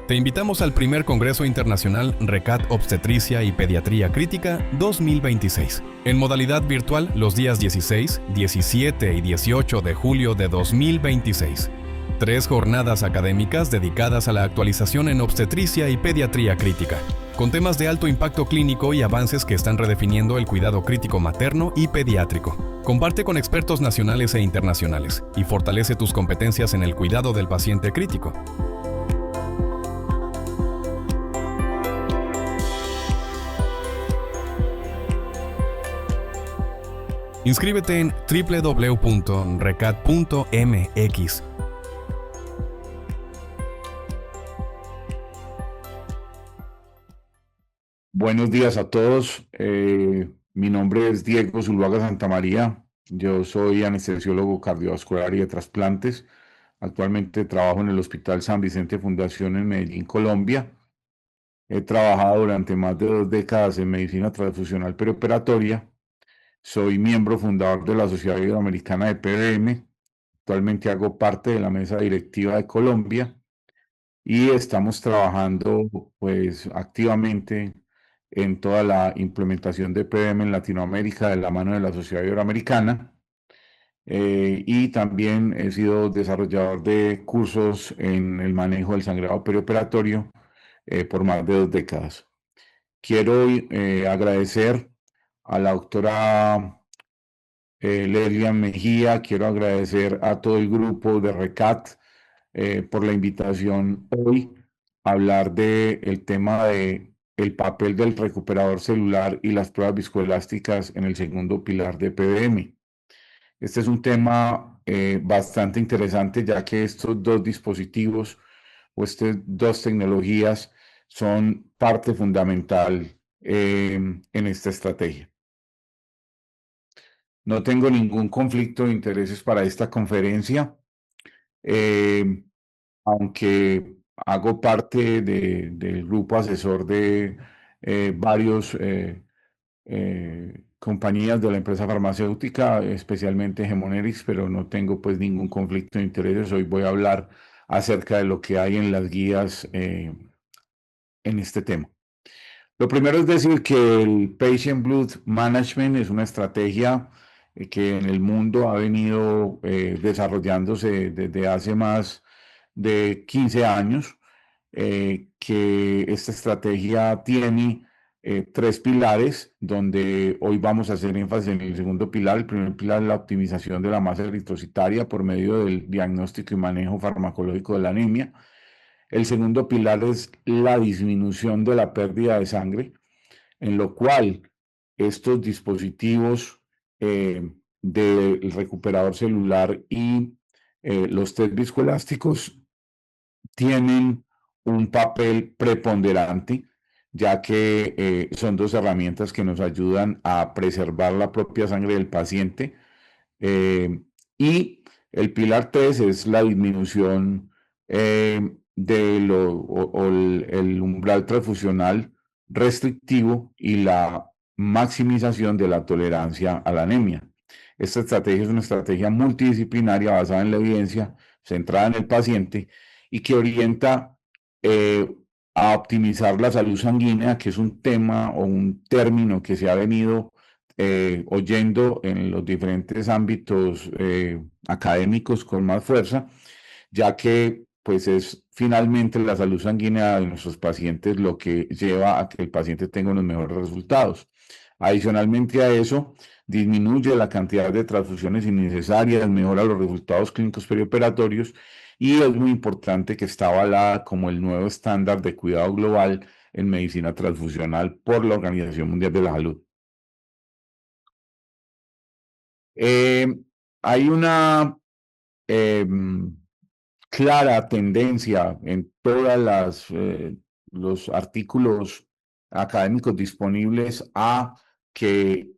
Te invitamos al primer Congreso Internacional RECAT Obstetricia y Pediatría Crítica 2026, en modalidad virtual los días 16, 17 y 18 de julio de 2026. 3 jornadas académicas dedicadas a la actualización en obstetricia y pediatría crítica, con temas de alto impacto clínico y avances que están redefiniendo el cuidado crítico materno y pediátrico. Comparte con expertos nacionales e internacionales y fortalece tus competencias en el cuidado del paciente crítico. Inscríbete en www.recat.mx. Buenos días a todos. Mi nombre es Diego Zuluaga Santamaría. Yo soy anestesiólogo cardiovascular y de trasplantes. Actualmente trabajo en el Hospital San Vicente Fundación en Medellín, Colombia. He trabajado durante más de 2 décadas en medicina transfusional preoperatoria. Soy miembro fundador de la Sociedad Iberoamericana de PDM. Actualmente hago parte de la mesa directiva de Colombia y estamos trabajando pues activamente en toda la implementación de PDM en Latinoamérica de la mano de la Sociedad Iberoamericana. Y también he sido desarrollador de cursos en el manejo del sangrado perioperatorio por más de 2 décadas. Quiero agradecer a la doctora Leslia Mejía, quiero agradecer a todo el grupo de RECAT por la invitación hoy a hablar del tema de el papel del recuperador celular y las pruebas viscoelásticas en el segundo pilar de PDM. Este es un tema bastante interesante, ya que estos 2 dispositivos o estas 2 tecnologías son parte fundamental en esta estrategia. No tengo ningún conflicto de intereses para esta conferencia, aunque hago parte del grupo asesor de varios compañías de la empresa farmacéutica, especialmente Hemonetics, pero no tengo pues ningún conflicto de intereses. Hoy voy a hablar acerca de lo que hay en las guías en este tema. Lo primero es decir que el Patient Blood Management es una estrategia que en el mundo ha venido desarrollándose desde hace más de 15 años, que esta estrategia tiene 3 pilares, donde hoy vamos a hacer énfasis en el segundo pilar. El primer pilar es la optimización de la masa eritrocitaria por medio del diagnóstico y manejo farmacológico de la anemia. El segundo pilar es la disminución de la pérdida de sangre, en lo cual estos dispositivos del recuperador celular y los test viscoelásticos tienen un papel preponderante, ya que son 2 herramientas que nos ayudan a preservar la propia sangre del paciente. Y el pilar 3 es la disminución el umbral transfusional restrictivo y la maximización de la tolerancia a la anemia. Esta estrategia es una estrategia multidisciplinaria basada en la evidencia, centrada en el paciente y que orienta a optimizar la salud sanguínea, que es un tema o un término que se ha venido oyendo en los diferentes ámbitos académicos con más fuerza, ya que pues es finalmente la salud sanguínea de nuestros pacientes lo que lleva a que el paciente tenga unos mejores resultados. Adicionalmente a eso, disminuye la cantidad de transfusiones innecesarias, mejora los resultados clínicos perioperatorios y es muy importante que está avalada como el nuevo estándar de cuidado global en medicina transfusional por la Organización Mundial de la Salud. Hay una clara tendencia en todas los artículos académicos disponibles a que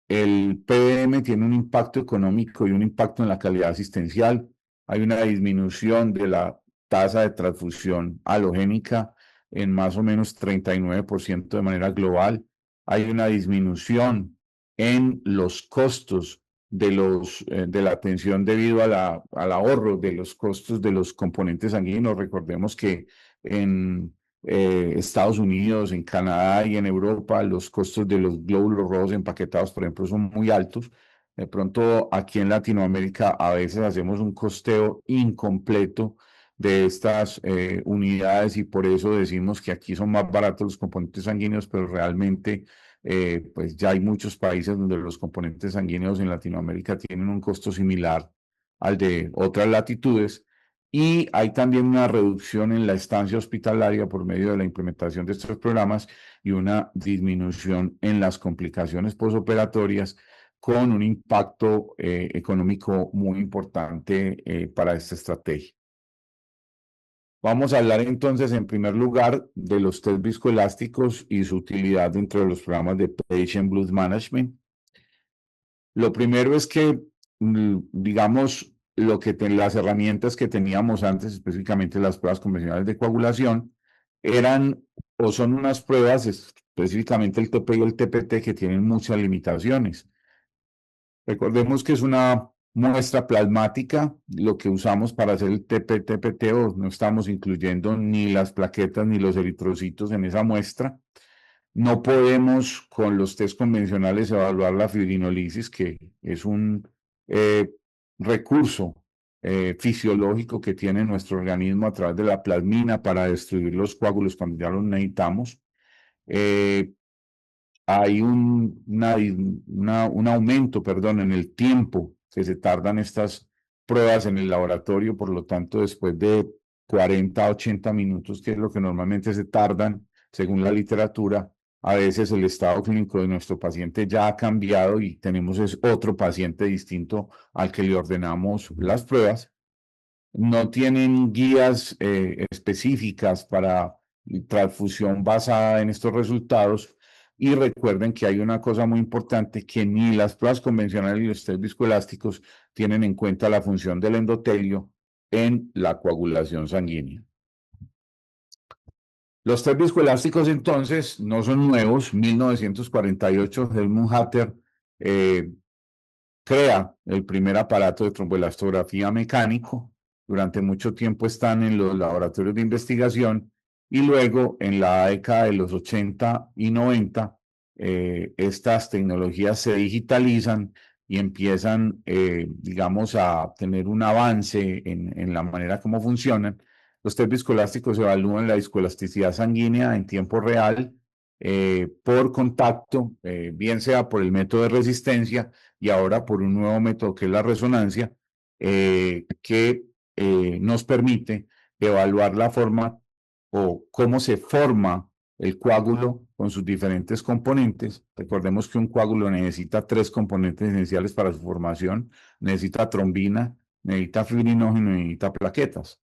el PDM tiene un impacto económico y un impacto en la calidad asistencial. Hay una disminución de la tasa de transfusión halogénica en más o menos 39% de manera global. Hay una disminución en los costos de la atención debido al ahorro de los costos de los componentes sanguíneos. Recordemos que en Estados Unidos, en Canadá y en Europa, los costos de los glóbulos rojos empaquetados, por ejemplo, son muy altos. De pronto, aquí en Latinoamérica, a veces hacemos un costeo incompleto de estas unidades y por eso decimos que aquí son más baratos los componentes sanguíneos, pero realmente pues ya hay muchos países donde los componentes sanguíneos en Latinoamérica tienen un costo similar al de otras latitudes y hay también una reducción en la estancia hospitalaria por medio de la implementación de estos programas y una disminución en las complicaciones posoperatorias con un impacto económico muy importante para esta estrategia. Vamos a hablar entonces en primer lugar de los test viscoelásticos y su utilidad dentro de los programas de Patient Blood Management. Lo primero es que, digamos, las herramientas que teníamos antes, específicamente las pruebas convencionales de coagulación, eran o son unas pruebas, específicamente el TP y el TPT, que tienen muchas limitaciones. Recordemos que es una muestra plasmática, lo que usamos para hacer el TP-TPT, no estamos incluyendo ni las plaquetas ni los eritrocitos en esa muestra. No podemos con los test convencionales evaluar la fibrinolisis, que es un recurso fisiológico que tiene nuestro organismo a través de la plasmina para destruir los coágulos cuando ya los necesitamos. Hay un aumento, perdón, en el tiempo que se tardan estas pruebas en el laboratorio, por lo tanto, después de 40 a 80 minutos, que es lo que normalmente se tardan, según la literatura, a veces el estado clínico de nuestro paciente ya ha cambiado y tenemos otro paciente distinto al que le ordenamos las pruebas. No tienen guías específicas para transfusión basada en estos resultados. Y recuerden que hay una cosa muy importante, que ni las pruebas convencionales ni los test viscoelásticos tienen en cuenta la función del endotelio en la coagulación sanguínea. Los test viscoelásticos entonces no son nuevos. 1948 Helmut Hatter crea el primer aparato de tromboelastografía mecánico. Durante mucho tiempo están en los laboratorios de investigación y luego en la década de los 80 y 90 estas tecnologías se digitalizan y empiezan, digamos, a tener un avance en la manera como funcionan. Los test viscoelásticos evalúan la viscoelasticidad sanguínea en tiempo real por contacto, bien sea por el método de resistencia y ahora por un nuevo método que es la resonancia, que nos permite evaluar la forma o cómo se forma el coágulo con sus diferentes componentes. Recordemos que un coágulo necesita 3 componentes esenciales para su formación. Necesita trombina, necesita fibrinógeno y necesita plaquetas.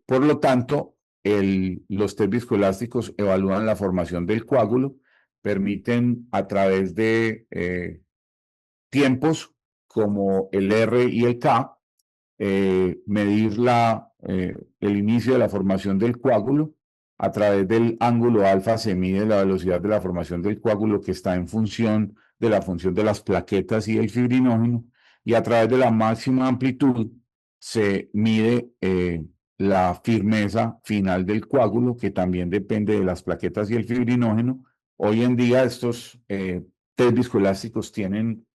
Por lo tanto, los test viscoelásticos evalúan la formación del coágulo, permiten a través de tiempos como el R y el K, medir el inicio de la formación del coágulo. A través del ángulo alfa se mide la velocidad de la formación del coágulo, que está en función de la función de las plaquetas y el fibrinógeno, y a través de la máxima amplitud se mide la firmeza final del coágulo, que también depende de las plaquetas y el fibrinógeno. Hoy en día estos test viscoelásticos tienen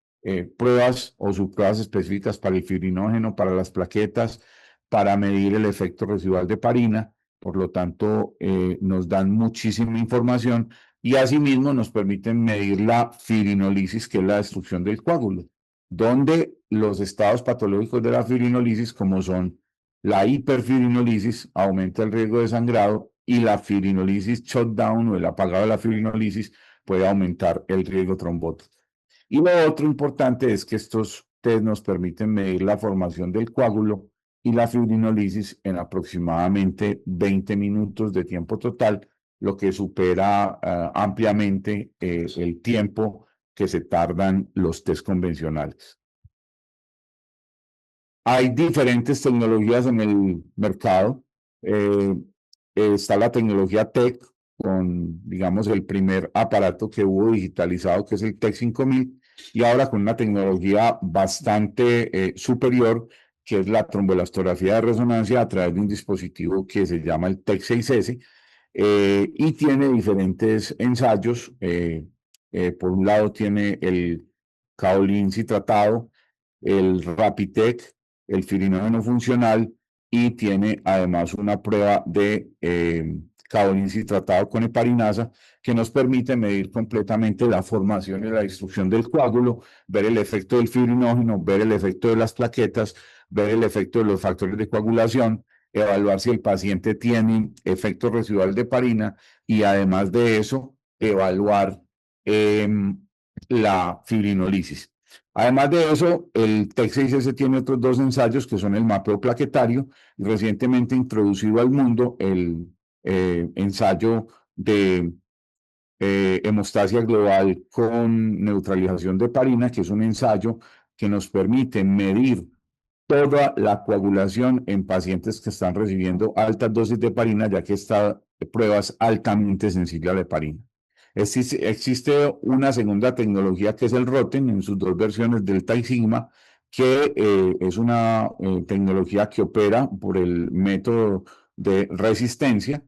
pruebas o subpruebas específicas para el fibrinógeno, para las plaquetas, para medir el efecto residual de parina. Por lo tanto, nos dan muchísima información y asimismo nos permiten medir la fibrinolisis, que es la destrucción del coágulo, donde los estados patológicos de la fibrinolisis, como son la hiperfibrinolisis, aumenta el riesgo de sangrado, y la fibrinolisis shutdown o el apagado de la fibrinolisis puede aumentar el riesgo trombótico. Y lo otro importante es que estos test nos permiten medir la formación del coágulo y la fibrinolisis en aproximadamente 20 minutos de tiempo total, lo que supera ampliamente el tiempo que se tardan los test convencionales. Hay diferentes tecnologías en el mercado. Está la tecnología TEC, con, digamos, el primer aparato que hubo digitalizado, que es el TEC 5000, y ahora con una tecnología bastante superior, que es la tromboelastografía de resonancia a través de un dispositivo que se llama el TEC6S, y tiene diferentes ensayos. Por un lado tiene el caolín citratado, el Rapitec, el firinógeno funcional, y tiene además una prueba de caolín citratado con heparinasa que nos permite medir completamente la formación y la destrucción del coágulo, ver el efecto del fibrinógeno, ver el efecto de las plaquetas, ver el efecto de los factores de coagulación, evaluar si el paciente tiene efecto residual de heparina y además de eso, evaluar eh, la fibrinolisis. Además de eso, el TEC6S tiene otros dos ensayos que son el mapeo plaquetario, recientemente introducido al mundo el ensayo de hemostasia global con neutralización de heparina, que es un ensayo que nos permite medir toda la coagulación en pacientes que están recibiendo altas dosis de heparina, ya que esta prueba es altamente sensible a la heparina. Existe una segunda tecnología que es el ROTEM en sus dos versiones, Delta y Sigma, que es una tecnología que opera por el método de resistencia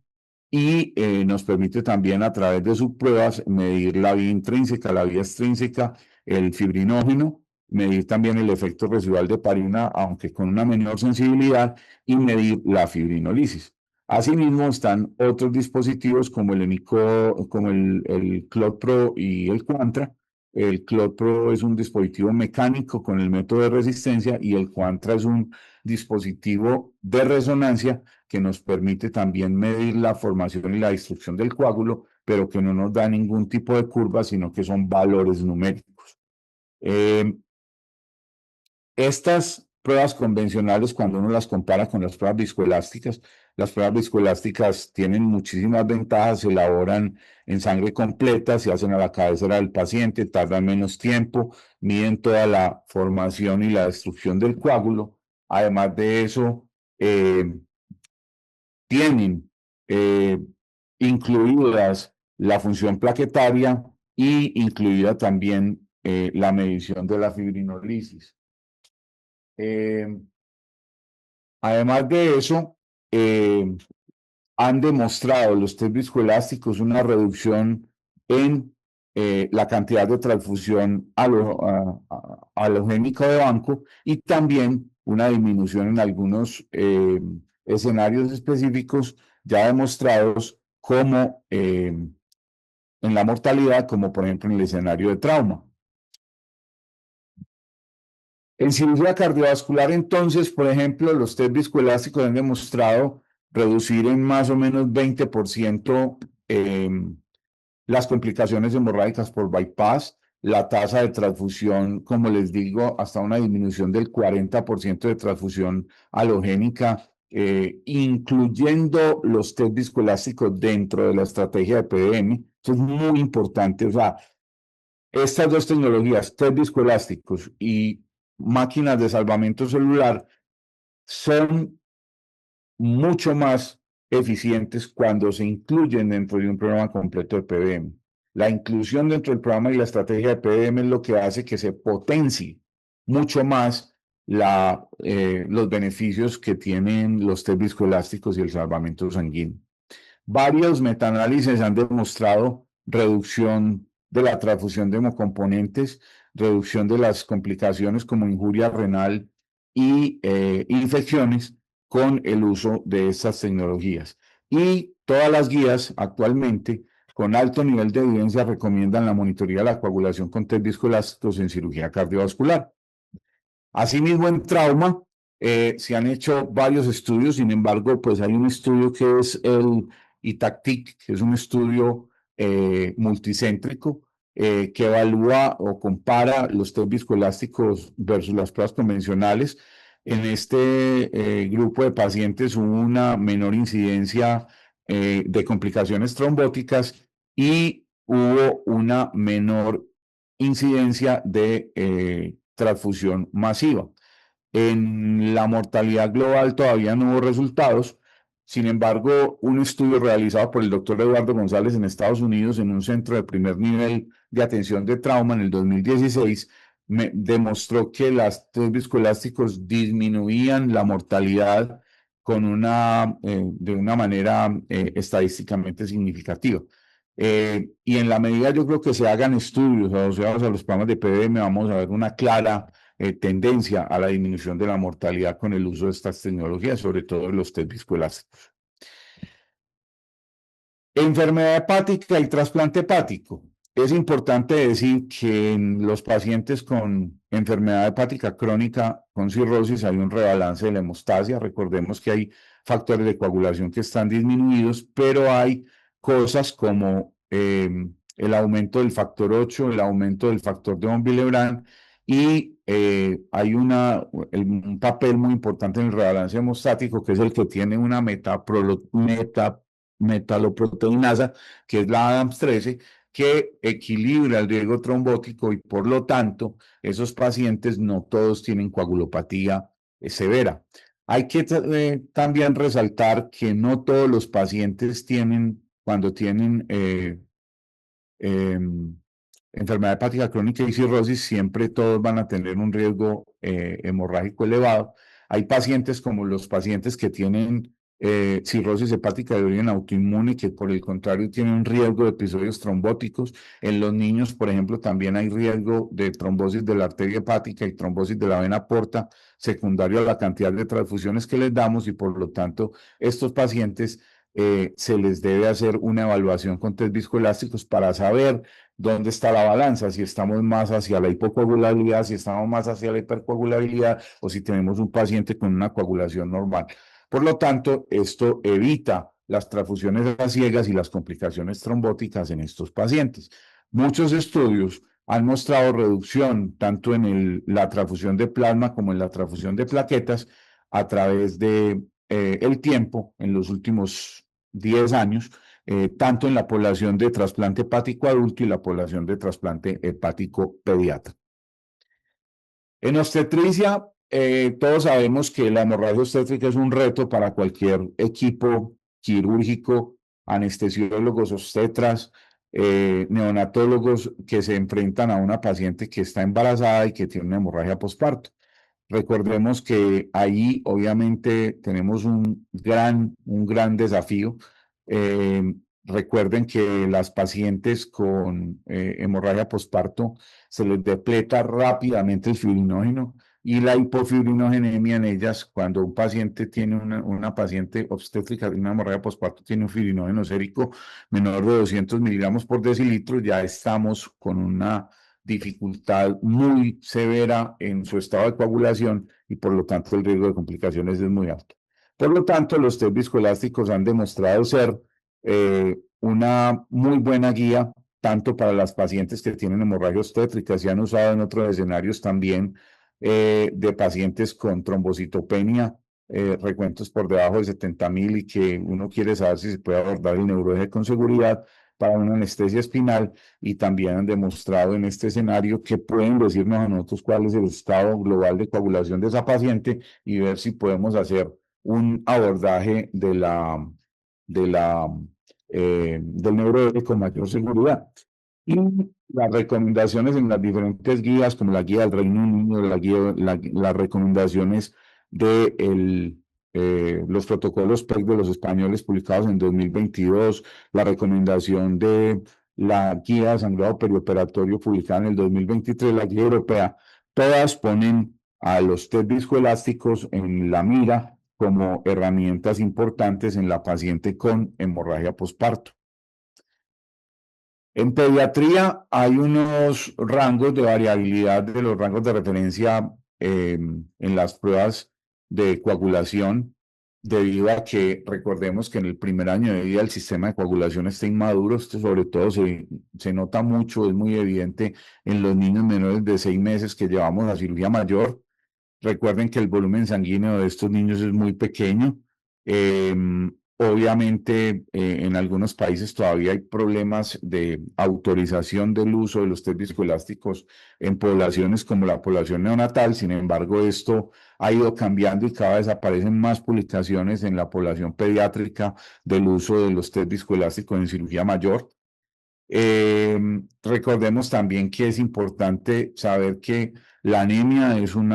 y nos permite también a través de sus pruebas medir la vía intrínseca, la vía extrínseca, el fibrinógeno, medir también el efecto residual de heparina, aunque con una menor sensibilidad, y medir la fibrinolisis. Asimismo, están otros dispositivos como el ClotPro y el Quantra. El ClotPro es un dispositivo mecánico con el método de resistencia y el Quantra es un dispositivo de resonancia que nos permite también medir la formación y la destrucción del coágulo, pero que no nos da ningún tipo de curva, sino que son valores numéricos. Estas pruebas convencionales, cuando uno las compara con las pruebas viscoelásticas tienen muchísimas ventajas, se elaboran en sangre completa, se hacen a la cabecera del paciente, tardan menos tiempo, miden toda la formación y la destrucción del coágulo. Además de eso, tienen incluidas la función plaquetaria y incluida también la medición de la fibrinolisis. Además de eso, han demostrado los test viscoelásticos una reducción en la cantidad de transfusión halogénica de banco y también una disminución en algunos escenarios específicos ya demostrados como en la mortalidad, como por ejemplo en el escenario de trauma. En cirugía cardiovascular, entonces, por ejemplo, los test viscoelásticos han demostrado reducir en más o menos 20% las complicaciones hemorrágicas por bypass, la tasa de transfusión, como les digo, hasta una disminución del 40% de transfusión halogénica, incluyendo los test viscoelásticos dentro de la estrategia de PDM. Eso es muy importante. O sea, estas dos tecnologías, test viscoelásticos y máquinas de salvamento celular, son mucho más eficientes cuando se incluyen dentro de un programa completo de PBM. La inclusión dentro del programa y la estrategia de PBM es lo que hace que se potencie mucho más los beneficios que tienen los test viscoelásticos y el salvamento sanguíneo. Varios metaanálisis han demostrado reducción de la transfusión de hemocomponentes, reducción de las complicaciones como injuria renal y infecciones con el uso de estas tecnologías. Y todas las guías actualmente con alto nivel de evidencia recomiendan la monitoría de la coagulación con test viscoelásticos en cirugía cardiovascular. Asimismo, en trauma se han hecho varios estudios, sin embargo, pues hay un estudio que es el ITAC-TIC, que es un estudio multicéntrico que evalúa o compara los test viscoelásticos versus las pruebas convencionales. En este grupo de pacientes hubo una menor incidencia de complicaciones trombóticas y hubo una menor incidencia de transfusión masiva. En la mortalidad global todavía no hubo resultados. Sin embargo, un estudio realizado por el doctor Eduardo González en Estados Unidos en un centro de primer nivel de Atención de Trauma en el 2016 demostró que los test viscoelásticos disminuían la mortalidad de una manera estadísticamente significativa. Y en la medida yo creo que se hagan estudios asociados a los programas de PBM, vamos a ver una clara tendencia a la disminución de la mortalidad con el uso de estas tecnologías, sobre todo los test viscoelásticos. Enfermedad hepática y trasplante hepático. Es importante decir que en los pacientes con enfermedad hepática crónica con cirrosis hay un rebalance de la hemostasia. Recordemos que hay factores de coagulación que están disminuidos, pero hay cosas como el aumento del factor 8, el aumento del factor de von Willebrand y hay un papel muy importante en el rebalance hemostático que es el que tiene una metaloproteinasa, que es la ADAMS13, que equilibra el riesgo trombótico y por lo tanto esos pacientes no todos tienen coagulopatía severa. Hay que también resaltar que no todos los pacientes cuando tienen enfermedad hepática crónica y cirrosis, siempre todos van a tener un riesgo hemorrágico elevado. Hay pacientes como los pacientes que tienen cirrosis hepática de origen autoinmune, que por el contrario tienen un riesgo de episodios trombóticos. En los niños, por ejemplo, también hay riesgo de trombosis de la arteria hepática y trombosis de la vena porta, secundario a la cantidad de transfusiones que les damos y por lo tanto estos pacientes se les debe hacer una evaluación con test viscoelásticos para saber dónde está la balanza, si estamos más hacia la hipocoagulabilidad, si estamos más hacia la hipercoagulabilidad o si tenemos un paciente con una coagulación normal. Por lo tanto, esto evita las transfusiones a ciegas y las complicaciones trombóticas en estos pacientes. Muchos estudios han mostrado reducción tanto en la transfusión de plasma como en la transfusión de plaquetas a través de el tiempo en los últimos 10 años, tanto en la población de trasplante hepático adulto y la población de trasplante hepático pediatra. En obstetricia, todos sabemos que la hemorragia obstétrica es un reto para cualquier equipo quirúrgico, anestesiólogos, obstetras, neonatólogos que se enfrentan a una paciente que está embarazada y que tiene una hemorragia posparto. Recordemos que ahí obviamente tenemos un gran desafío. Recuerden que las pacientes con hemorragia posparto se les depleta rápidamente el fibrinógeno y la hipofibrinogénemia en ellas, cuando un paciente tiene una paciente obstétrica, una hemorragia posparto, tiene un fibrinógeno sérico menor de 200 miligramos por decilitro, ya estamos con una dificultad muy severa en su estado de coagulación y por lo tanto el riesgo de complicaciones es muy alto. Por lo tanto, los test viscoelásticos han demostrado ser una muy buena guía tanto para las pacientes que tienen hemorragia obstétrica, se han usado en otros escenarios también de pacientes con trombocitopenia, recuentos por debajo de 70.000 y que uno quiere saber si se puede abordar el neuroeje con seguridad para una anestesia espinal, y también han demostrado en este escenario que pueden decirnos a nosotros cuál es el estado global de coagulación de esa paciente y ver si podemos hacer un abordaje del neuroeje con mayor seguridad. Y las recomendaciones en las diferentes guías, como la guía del Reino Unido, las recomendaciones de los protocolos PEC de los españoles publicados en 2022, la recomendación de la guía de sangrado perioperatorio publicada en el 2023, la guía europea, todas ponen a los test viscoelásticos en la mira como herramientas importantes en la paciente con hemorragia posparto. En pediatría hay unos rangos de variabilidad de los rangos de referencia en las pruebas de coagulación, debido a que recordemos que en el primer año de vida el sistema de coagulación está inmaduro. Esto sobre todo se nota mucho, es muy evidente en los niños menores de 6 meses que llevamos a cirugía mayor. Recuerden que el volumen sanguíneo de estos niños es muy pequeño. Obviamente, en algunos países todavía hay problemas de autorización del uso de los test viscoelásticos en poblaciones como la población neonatal. Sin embargo, esto ha ido cambiando y cada vez aparecen más publicaciones en la población pediátrica del uso de los test viscoelásticos en cirugía mayor. Recordemos también que es importante saber que la anemia es un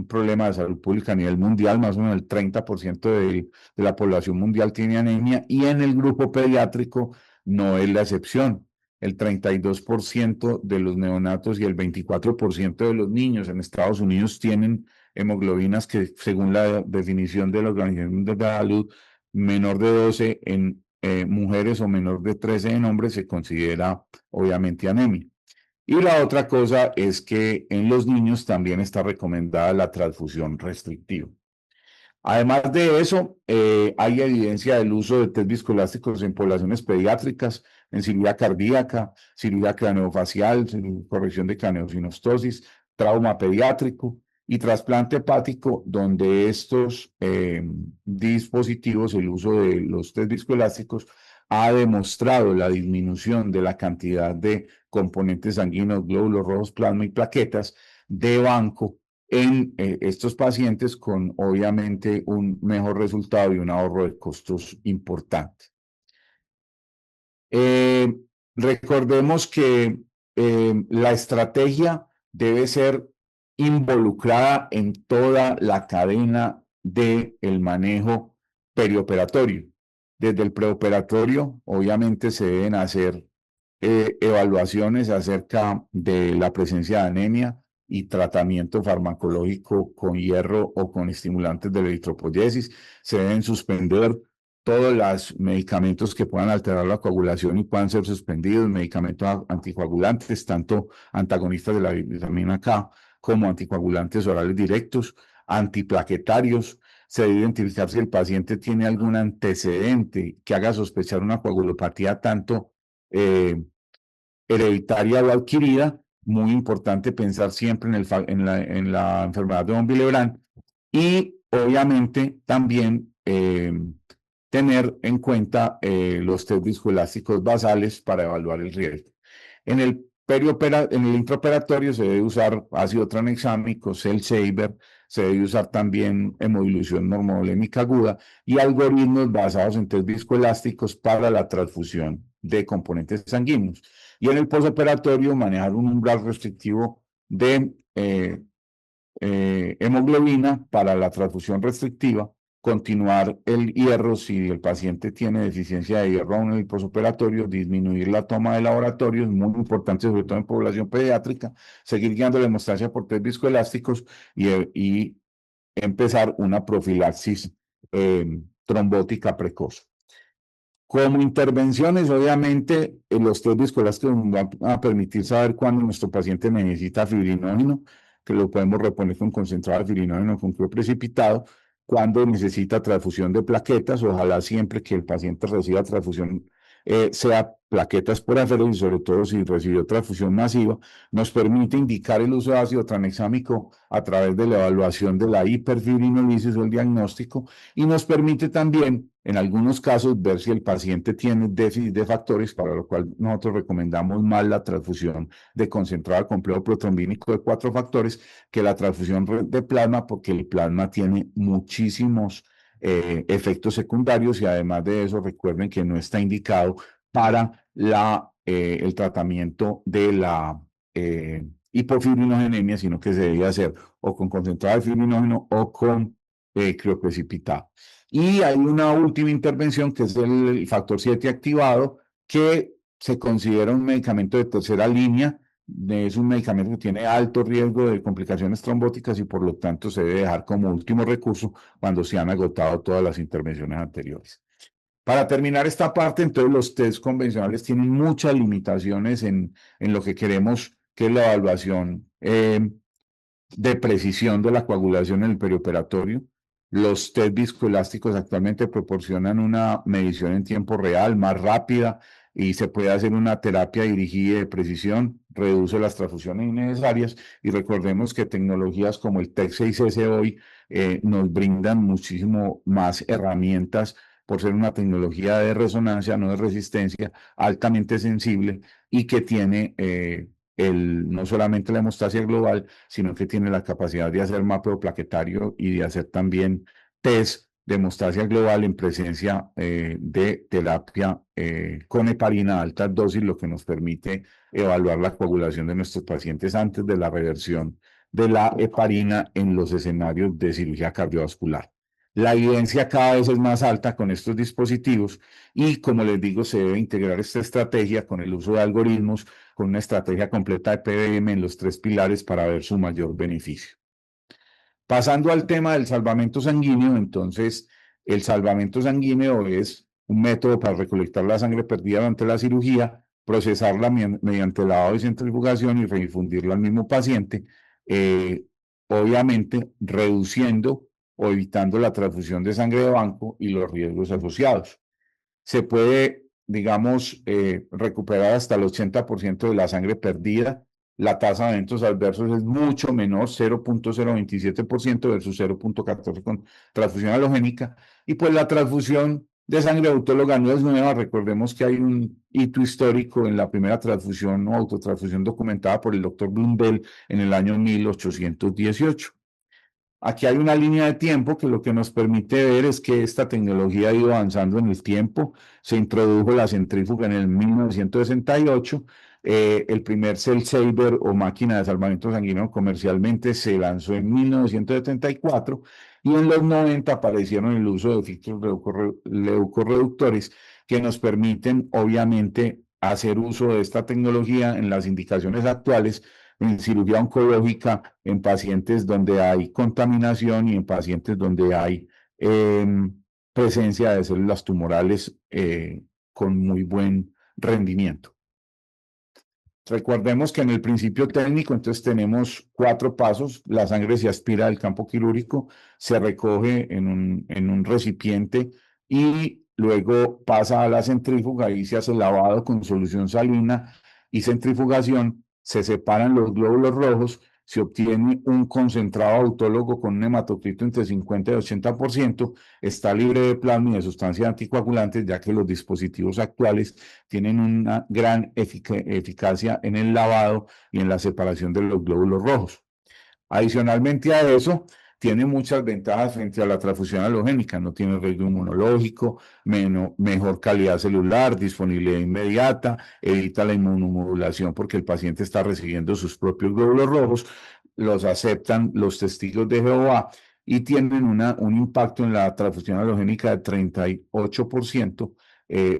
problema de salud pública a nivel mundial. Más o menos el 30% de la población mundial tiene anemia, y en el grupo pediátrico no es la excepción. El 32% de los neonatos y el 24% de los niños en Estados Unidos tienen hemoglobinas que, según la definición de la Organización Mundial de la Salud, menor de 12 en mujeres o menor de 13 en hombres se considera obviamente anemia. Y la otra cosa es que en los niños también está recomendada la transfusión restrictiva. Además de eso, hay evidencia del uso de test viscoelásticos en poblaciones pediátricas, en cirugía cardíaca, cirugía craneofacial, corrección de craneosinostosis, trauma pediátrico y trasplante hepático, donde estos dispositivos, el uso de los test viscoelásticos, ha demostrado la disminución de la cantidad de componentes sanguíneos, glóbulos rojos, plasma y plaquetas de banco en estos pacientes, con obviamente un mejor resultado y un ahorro de costos importante. Recordemos que la estrategia debe ser involucrada en toda la cadena del manejo perioperatorio. Desde el preoperatorio, obviamente, se deben hacer evaluaciones acerca de la presencia de anemia y tratamiento farmacológico con hierro o con estimulantes de la eritropoyesis. Se deben suspender todos los medicamentos que puedan alterar la coagulación y puedan ser suspendidos, medicamentos anticoagulantes, tanto antagonistas de la vitamina K como anticoagulantes orales directos, antiplaquetarios. Se debe identificar si el paciente tiene algún antecedente que haga sospechar una coagulopatía tanto hereditaria o adquirida. Muy importante pensar siempre en la enfermedad de von Willebrand, y obviamente también tener en cuenta los test viscoelásticos basales para evaluar el riesgo. En el intraoperatorio se debe usar ácido tranexámico, cell saver, se debe usar también hemodilución normovolémica aguda y algoritmos basados en test viscoelásticos para la transfusión de componentes sanguíneos. Y en el postoperatorio, manejar un umbral restrictivo de hemoglobina para la transfusión restrictiva, continuar el hierro si el paciente tiene deficiencia de hierro aún en el postoperatorio, disminuir la toma de laboratorio, es muy importante, sobre todo en población pediátrica, seguir guiando la hemostasia por test viscoelásticos y empezar una profilaxis trombótica precoz. Como intervenciones, obviamente, los test viscoelásticos nos van a permitir saber cuándo nuestro paciente necesita fibrinógeno, que lo podemos reponer con concentrado de fibrinógeno con flujo precipitado, cuándo necesita transfusión de plaquetas. Ojalá siempre que el paciente reciba transfusión sea plaquetas por afero, y sobre todo si recibió transfusión masiva, nos permite indicar el uso de ácido tranexámico a través de la evaluación de la hiperfibrinolisis o el diagnóstico, y nos permite también, en algunos casos, ver si el paciente tiene déficit de factores, para lo cual nosotros recomendamos más la transfusión de concentrado complejo protrombínico de 4 factores que la transfusión de plasma, porque el plasma tiene muchísimos efectos secundarios, y además de eso, recuerden que no está indicado para el tratamiento de la hipofibrinogénemia, sino que se debe hacer o con concentrado de fibrinógeno o con crioprecipitado. Y hay una última intervención, que es el factor 7 activado, que se considera un medicamento de tercera línea. Es un medicamento que tiene alto riesgo de complicaciones trombóticas, y por lo tanto se debe dejar como último recurso cuando se han agotado todas las intervenciones anteriores. Para terminar esta parte, entonces, los test convencionales tienen muchas limitaciones en lo que queremos, que es la evaluación de precisión de la coagulación en el perioperatorio. Los test viscoelásticos actualmente proporcionan una medición en tiempo real más rápida, y se puede hacer una terapia dirigida de precisión, reduce las transfusiones innecesarias, y recordemos que tecnologías como el TEC6S hoy nos brindan muchísimo más herramientas, por ser una tecnología de resonancia, no de resistencia, altamente sensible, y que tiene no solamente la hemostasia global, sino que tiene la capacidad de hacer mapeo plaquetario y de hacer también test de hemostasia global en presencia de terapia con heparina a altas dosis, lo que nos permite evaluar la coagulación de nuestros pacientes antes de la reversión de la heparina en los escenarios de cirugía cardiovascular. La evidencia cada vez es más alta con estos dispositivos y, como les digo, se debe integrar esta estrategia con el uso de algoritmos, con una estrategia completa de PBM en los tres pilares para ver su mayor beneficio. Pasando al tema del salvamento sanguíneo, entonces, el salvamento sanguíneo es un método para recolectar la sangre perdida durante la cirugía, procesarla mediante lavado y centrifugación y redifundirla al mismo paciente, eh, obviamente reduciendo o evitando la transfusión de sangre de banco y los riesgos asociados. Se puede, digamos, recuperar hasta el 80% de la sangre perdida. La tasa de eventos adversos es mucho menor, 0.027% versus 0.14% con transfusión halogénica. Y pues la transfusión de sangre autóloga no es nueva. Recordemos que hay un hito histórico en la primera transfusión o autotransfusión documentada por el doctor Blundell en el año 1818. Aquí hay una línea de tiempo que lo que nos permite ver es que esta tecnología ha ido avanzando en el tiempo. Se introdujo la centrífuga en el 1968. El primer cell saver o máquina de salvamento sanguíneo comercialmente se lanzó en 1974 y en los 90 aparecieron el uso de filtros leucorreductores que nos permiten obviamente hacer uso de esta tecnología en las indicaciones actuales en cirugía oncológica, en pacientes donde hay contaminación y en pacientes donde hay presencia de células tumorales con muy buen rendimiento. Recordemos que en el principio técnico, entonces tenemos 4 pasos. La sangre se aspira del campo quirúrgico, se recoge en un recipiente y luego pasa a la centrífuga y se hace lavado con solución salina y centrifugación. Se separan los glóbulos rojos, se obtiene un concentrado autólogo con un hematocrito entre 50 y 80%, está libre de plasma y de sustancias anticoagulantes, ya que los dispositivos actuales tienen una gran eficacia en el lavado y en la separación de los glóbulos rojos. Adicionalmente a eso, tiene muchas ventajas frente a la transfusión halogénica, no tiene riesgo inmunológico, mejor calidad celular, disponibilidad inmediata, evita la inmunomodulación porque el paciente está recibiendo sus propios glóbulos rojos, los aceptan los testigos de Jehová y tienen un impacto en la transfusión halogénica de 38%,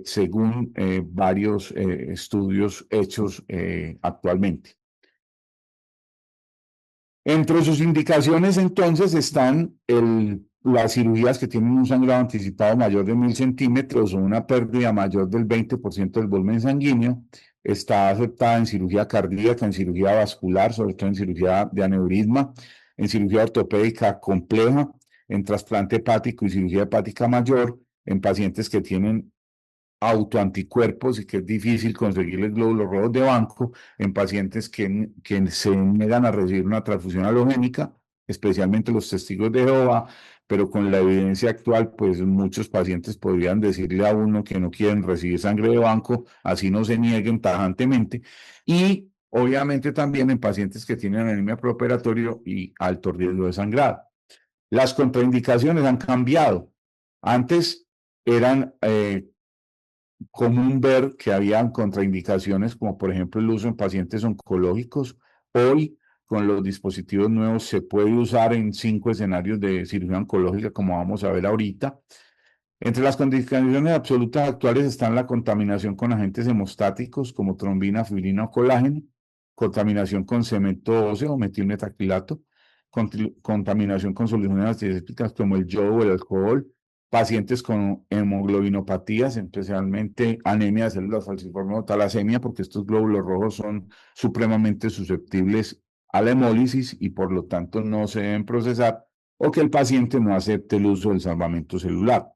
según varios estudios hechos actualmente. Entre sus indicaciones, entonces, están las cirugías que tienen un sangrado anticipado mayor de 1000 centímetros o una pérdida mayor del 20% del volumen sanguíneo. Está aceptada en cirugía cardíaca, en cirugía vascular, sobre todo en cirugía de aneurisma, en cirugía ortopédica compleja, en trasplante hepático y cirugía hepática mayor, en pacientes que tienen autoanticuerpos y que es difícil conseguirles glóbulos rojos de banco en pacientes que se niegan a recibir una transfusión halogénica, especialmente los testigos de Jehová, pero con la evidencia actual, pues muchos pacientes podrían decirle a uno que no quieren recibir sangre de banco, así no se nieguen tajantemente, y obviamente también en pacientes que tienen anemia preoperatorio y alto riesgo de sangrado. Las contraindicaciones han cambiado. Antes eran común ver que habían contraindicaciones, como por ejemplo el uso en pacientes oncológicos. Hoy, con los dispositivos nuevos, se puede usar en 5 escenarios de cirugía oncológica, como vamos a ver ahorita. Entre las contraindicaciones absolutas actuales están la contaminación con agentes hemostáticos como trombina, fibrina o colágeno, contaminación con cemento óseo o metilmetacrilato, contaminación con soluciones antisépticas como el yodo o el alcohol, pacientes con hemoglobinopatías, especialmente anemia de células falciformes o talasemia, porque estos glóbulos rojos son supremamente susceptibles a la hemólisis y por lo tanto no se deben procesar, o que el paciente no acepte el uso del salvamento celular.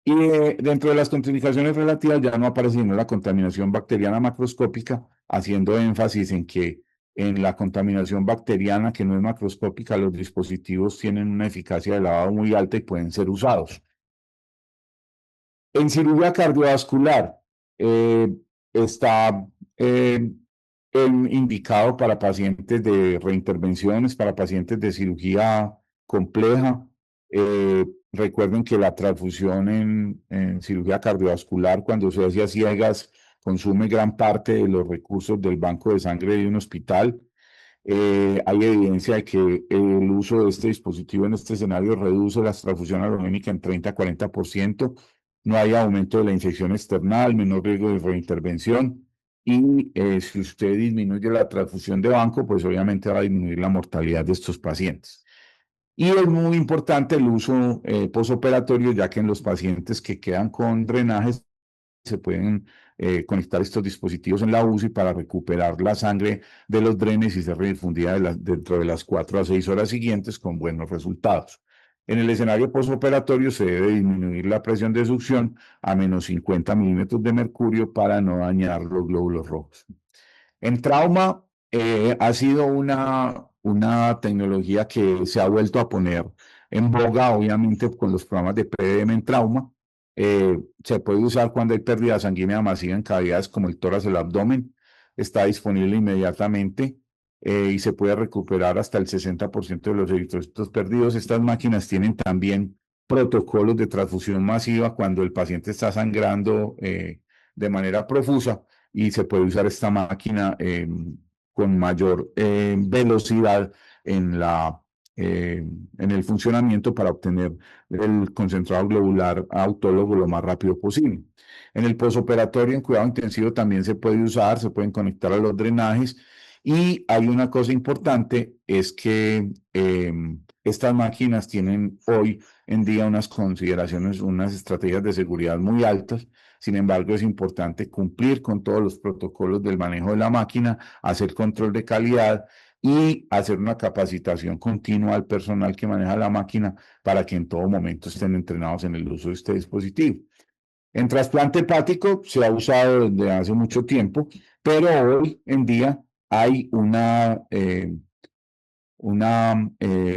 Y dentro de las contraindicaciones relativas ya no aparece sino la contaminación bacteriana macroscópica, haciendo énfasis en que en la contaminación bacteriana que no es macroscópica, los dispositivos tienen una eficacia de lavado muy alta y pueden ser usados. En cirugía cardiovascular está indicado para pacientes de reintervenciones, para pacientes de cirugía compleja, Recuerden que la transfusión en cirugía cardiovascular, cuando se hace a ciegas, consume gran parte de los recursos del banco de sangre de un hospital. Hay evidencia de que el uso de este dispositivo en este escenario reduce la transfusión halogénica en 30 a 40%. No hay aumento de la infección external, menor riesgo de reintervención. Y si usted disminuye la transfusión de banco, pues obviamente va a disminuir la mortalidad de estos pacientes. Y es muy importante el uso posoperatorio, ya que en los pacientes que quedan con drenajes se pueden conectar estos dispositivos en la UCI para recuperar la sangre de los drenes y ser redifundida dentro de las 4 a 6 horas siguientes con buenos resultados. En el escenario posoperatorio se debe disminuir la presión de succión a menos 50 milímetros de mercurio para no dañar los glóbulos rojos. En trauma ha sido una tecnología que se ha vuelto a poner en boga, obviamente con los programas de PDM en trauma. Se puede usar cuando hay pérdida sanguínea masiva en cavidades como el tórax o el abdomen. Está disponible inmediatamente y se puede recuperar hasta el 60% de los eritrocitos perdidos. Estas máquinas tienen también protocolos de transfusión masiva cuando el paciente está sangrando de manera profusa y se puede usar esta máquina con mayor velocidad en en el funcionamiento para obtener el concentrado globular autólogo lo más rápido posible. En el posoperatorio en cuidado intensivo también se puede usar, se pueden conectar a los drenajes y hay una cosa importante, es que estas máquinas tienen hoy en día unas consideraciones, unas estrategias de seguridad muy altas. Sin embargo, es importante cumplir con todos los protocolos del manejo de la máquina, hacer control de calidad y hacer una capacitación continua al personal que maneja la máquina para que en todo momento estén entrenados en el uso de este dispositivo. En trasplante hepático se ha usado desde hace mucho tiempo, pero hoy en día hay una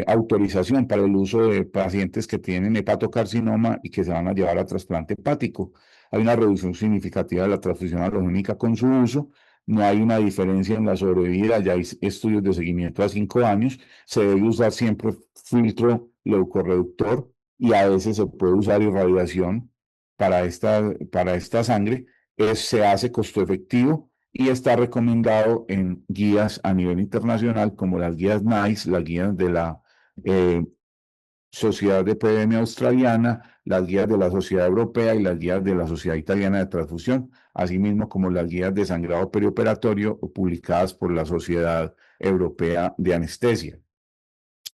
autorización para el uso de pacientes que tienen hepatocarcinoma y que se van a llevar a trasplante hepático. Hay una reducción significativa de la transfusión halogénica con su uso. No hay una diferencia en la sobrevida, ya hay estudios de seguimiento a 5 años. Se debe usar siempre filtro leucorreductor y a veces se puede usar irradiación para esta sangre. Se hace costo efectivo y está recomendado en guías a nivel internacional como las guías NICE, las guías de la Sociedad de PDM australiana, las guías de la Sociedad Europea y las guías de la Sociedad Italiana de Transfusión, asimismo como las guías de sangrado perioperatorio publicadas por la Sociedad Europea de Anestesia.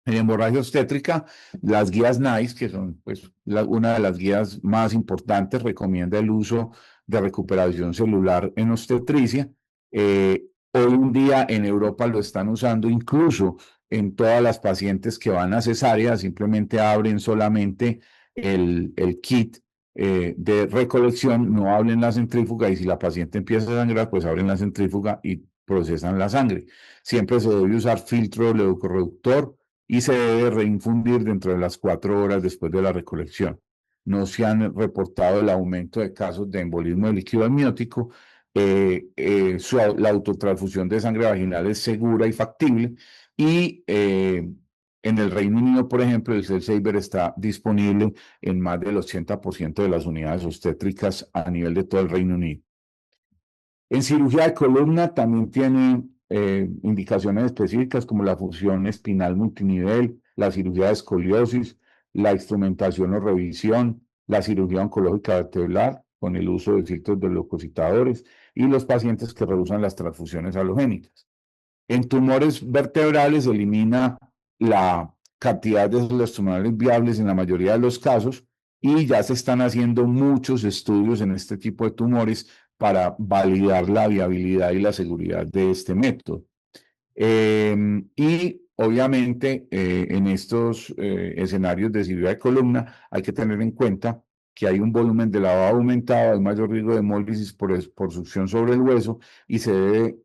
En hemorragia obstétrica, las guías NICE, que son pues, una de las guías más importantes, recomienda el uso de recuperación celular en obstetricia. Hoy en día en Europa lo están usando incluso en todas las pacientes que van a cesárea, simplemente abren solamente el kit de recolección, no abren la centrífuga y si la paciente empieza a sangrar, pues abren la centrífuga y procesan la sangre. Siempre se debe usar filtro leucorreductor y se debe reinfundir dentro de las 4 horas después de la recolección. No se han reportado el aumento de casos de embolismo de líquido amniótico. La autotransfusión de sangre vaginal es segura y factible y en el Reino Unido, por ejemplo, el Cell Saver está disponible en más del 80% de las unidades obstétricas a nivel de todo el Reino Unido. En cirugía de columna también tiene indicaciones específicas como la fusión espinal multinivel, la cirugía de escoliosis, la instrumentación o revisión, la cirugía oncológica vertebral con el uso de filtros de leucocitadores y los pacientes que rehusan las transfusiones halogénicas. En tumores vertebrales se elimina la cantidad de células tumorales viables en la mayoría de los casos y ya se están haciendo muchos estudios en este tipo de tumores para validar la viabilidad y la seguridad de este método. Y obviamente en estos escenarios de cirugía de columna hay que tener en cuenta que hay un volumen de lavado aumentado, hay mayor riesgo de hemólisis por succión sobre el hueso y se debe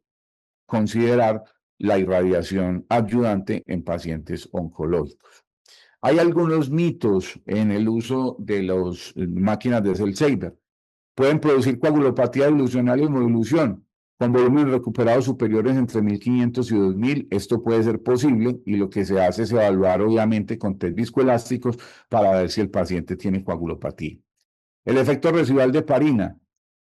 considerar la irradiación adyuvante en pacientes oncológicos. Hay algunos mitos en el uso de las máquinas de Cell Saver. Pueden producir coagulopatía dilucional y hemodilución. Con volúmenes recuperados superiores entre 1.500 y 2.000, esto puede ser posible y lo que se hace es evaluar obviamente con test viscoelásticos para ver si el paciente tiene coagulopatía. El efecto residual de heparina.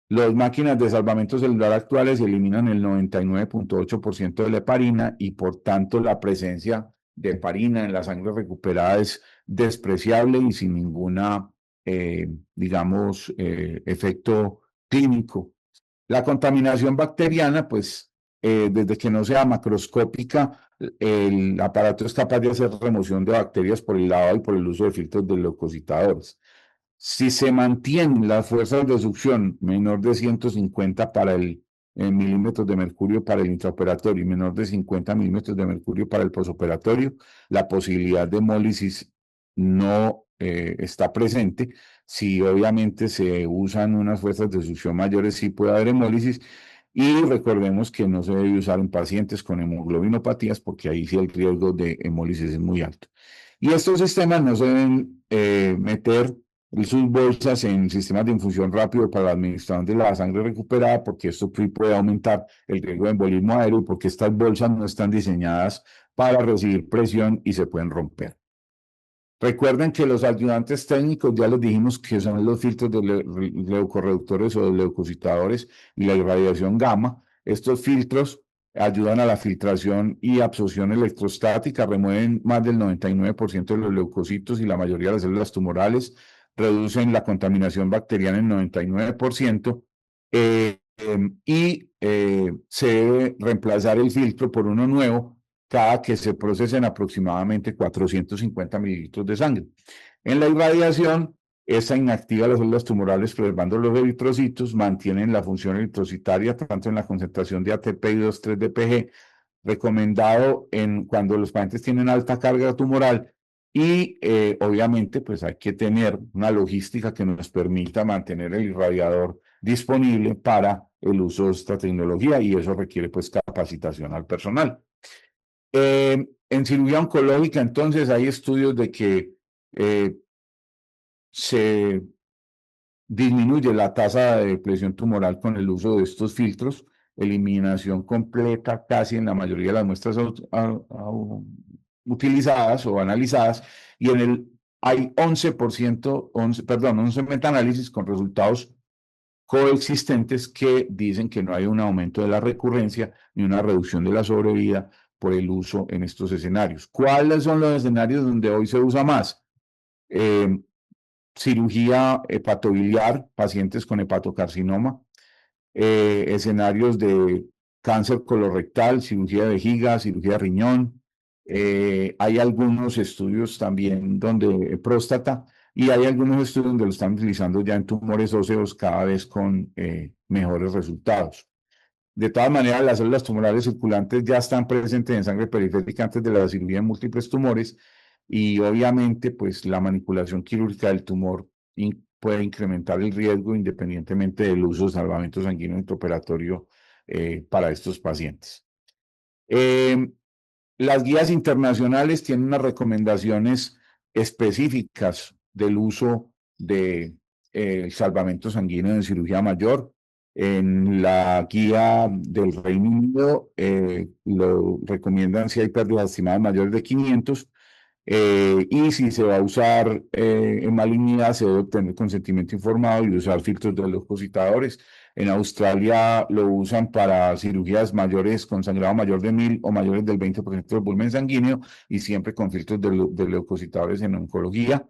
Las máquinas de salvamento celular actuales eliminan el 99.8% de la heparina y por tanto la presencia de heparina en la sangre recuperada es despreciable y sin ninguna, digamos, efecto clínico. La contaminación bacteriana, pues desde que no sea macroscópica, el aparato es capaz de hacer remoción de bacterias por el lavado y por el uso de filtros de leucocitadores. Si se mantienen las fuerzas de succión menor de 150 para el milímetros de mercurio para el intraoperatorio y menor de 50 milímetros de mercurio para el posoperatorio, la posibilidad de hemólisis no está presente. Si obviamente se usan unas fuerzas de succión mayores, sí puede haber hemólisis. Y recordemos que no se debe usar en pacientes con hemoglobinopatías porque ahí sí el riesgo de hemólisis es muy alto. Y estos sistemas no se deben meter sus bolsas en sistemas de infusión rápido para la administración de la sangre recuperada, porque esto puede aumentar el riesgo de embolismo aéreo y porque estas bolsas no están diseñadas para recibir presión y se pueden romper. Recuerden que los ayudantes técnicos, ya les dijimos que son los filtros de leucorreductores o de leucocitadores y la irradiación gamma. Estos filtros ayudan a la filtración y absorción electrostática, remueven más del 99% de los leucocitos y la mayoría de las células tumorales, reducen la contaminación bacteriana en 99%, se debe reemplazar el filtro por uno nuevo cada que se procesen aproximadamente 450 mililitros de sangre. En la irradiación, esta inactiva las células tumorales preservando los eritrocitos, mantienen la función eritrocitaria tanto en la concentración de ATP y 2,3-DPG, recomendado cuando los pacientes tienen alta carga tumoral y obviamente pues hay que tener una logística que nos permita mantener el irradiador disponible para el uso de esta tecnología y eso requiere pues capacitación al personal. En cirugía oncológica, entonces, hay estudios de que se disminuye la tasa de presión tumoral con el uso de estos filtros, eliminación completa casi en la mayoría de las muestras utilizadas o analizadas, y hay 11 metaanálisis con resultados coexistentes que dicen que no hay un aumento de la recurrencia ni una reducción de la sobrevida por el uso en estos escenarios. ¿Cuáles son los escenarios donde hoy se usa más? Cirugía hepatobiliar, pacientes con hepatocarcinoma, escenarios de cáncer colorectal, cirugía de vejiga, cirugía de riñón. Hay algunos estudios también donde próstata y hay algunos estudios donde lo están utilizando ya en tumores óseos cada vez con mejores resultados. De todas maneras, las células tumorales circulantes ya están presentes en sangre periférica antes de la cirugía en múltiples tumores y obviamente pues la manipulación quirúrgica del tumor puede incrementar el riesgo independientemente del uso de salvamento sanguíneo intraoperatorio para estos pacientes. Las guías internacionales tienen unas recomendaciones específicas del uso de salvamento sanguíneo en cirugía mayor. En la guía del Reino Unido lo recomiendan si hay pérdidas estimadas mayores de 500 y si se va a usar en malignidad se debe obtener consentimiento informado y usar filtros de leucocitadores. En Australia lo usan para cirugías mayores con sangrado mayor de 1.000 o mayores del 20% del volumen sanguíneo y siempre con filtros de leucocitadores en oncología.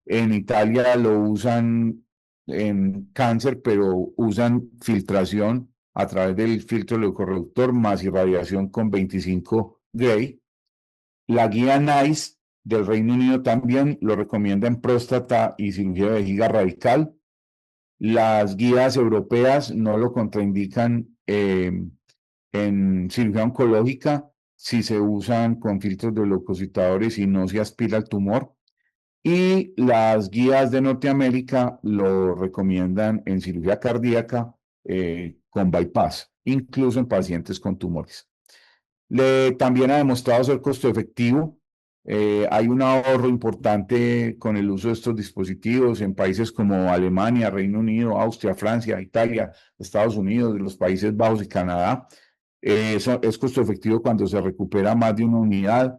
En Italia lo usan en cáncer, pero usan filtración a través del filtro leucorreductor más irradiación con 25 gray. La guía NICE del Reino Unido también lo recomienda en próstata y cirugía de vejiga radical. Las guías europeas no lo contraindican en cirugía oncológica si se usan con filtros de leucocitadores y no se aspira al tumor. Y las guías de Norteamérica lo recomiendan en cirugía cardíaca con bypass, incluso en pacientes con tumores. También ha demostrado ser costo efectivo Hay un ahorro importante con el uso de estos dispositivos en países como Alemania, Reino Unido, Austria, Francia, Italia, Estados Unidos, los Países Bajos y Canadá. Es costo efectivo cuando se recupera más de una unidad.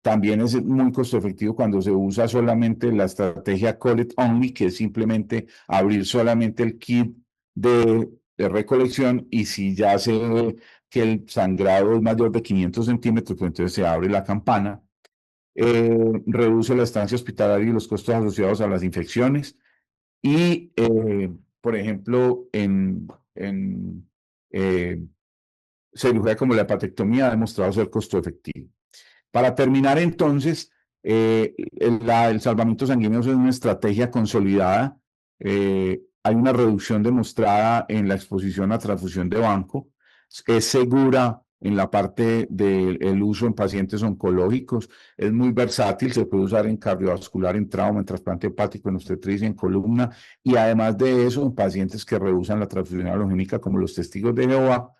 También es muy costo efectivo cuando se usa solamente la estrategia Call It Only, que es simplemente abrir solamente el kit de recolección, y si ya se ve que el sangrado es mayor de 500 centímetros, pues entonces se abre la campana. Reduce la estancia hospitalaria y los costos asociados a las infecciones. Y, por ejemplo, en cirugía como la hepatectomía ha demostrado ser costo efectivo. Para terminar, entonces, el salvamiento sanguíneo es una estrategia consolidada. Hay una reducción demostrada en la exposición a transfusión de banco. Es segura en la parte del uso en pacientes oncológicos. Es muy versátil, se puede usar en cardiovascular, en trauma, en trasplante hepático, en obstetricia, en columna. Y además de eso, en pacientes que rehusan la transfusión halogénica, como los testigos de Jehová.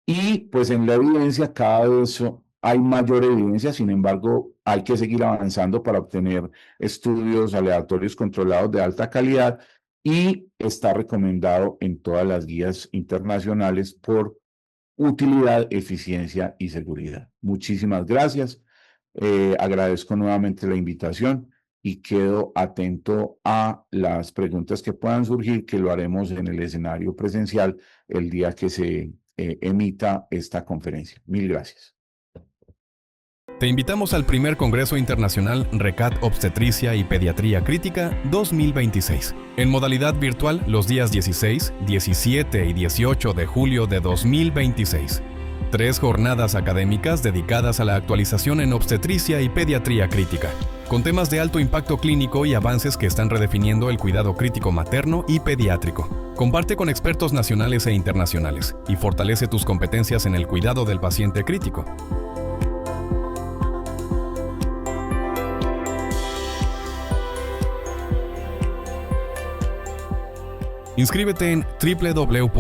Y pues en la evidencia cada vez hay mayor evidencia, sin embargo, hay que seguir avanzando para obtener estudios aleatorios controlados de alta calidad, y está recomendado en todas las guías internacionales por utilidad, eficiencia y seguridad. Muchísimas gracias. Agradezco nuevamente la invitación y quedo atento a las preguntas que puedan surgir, que lo haremos en el escenario presencial el día que se emita esta conferencia. Mil gracias. Te invitamos al primer Congreso Internacional RECAT Obstetricia y Pediatría Crítica 2026, en modalidad virtual los días 16, 17 y 18 de julio de 2026. 3 jornadas académicas dedicadas a la actualización en obstetricia y pediatría crítica, con temas de alto impacto clínico y avances que están redefiniendo el cuidado crítico materno y pediátrico. Comparte con expertos nacionales e internacionales y fortalece tus competencias en el cuidado del paciente crítico. Inscríbete en www.recat.mx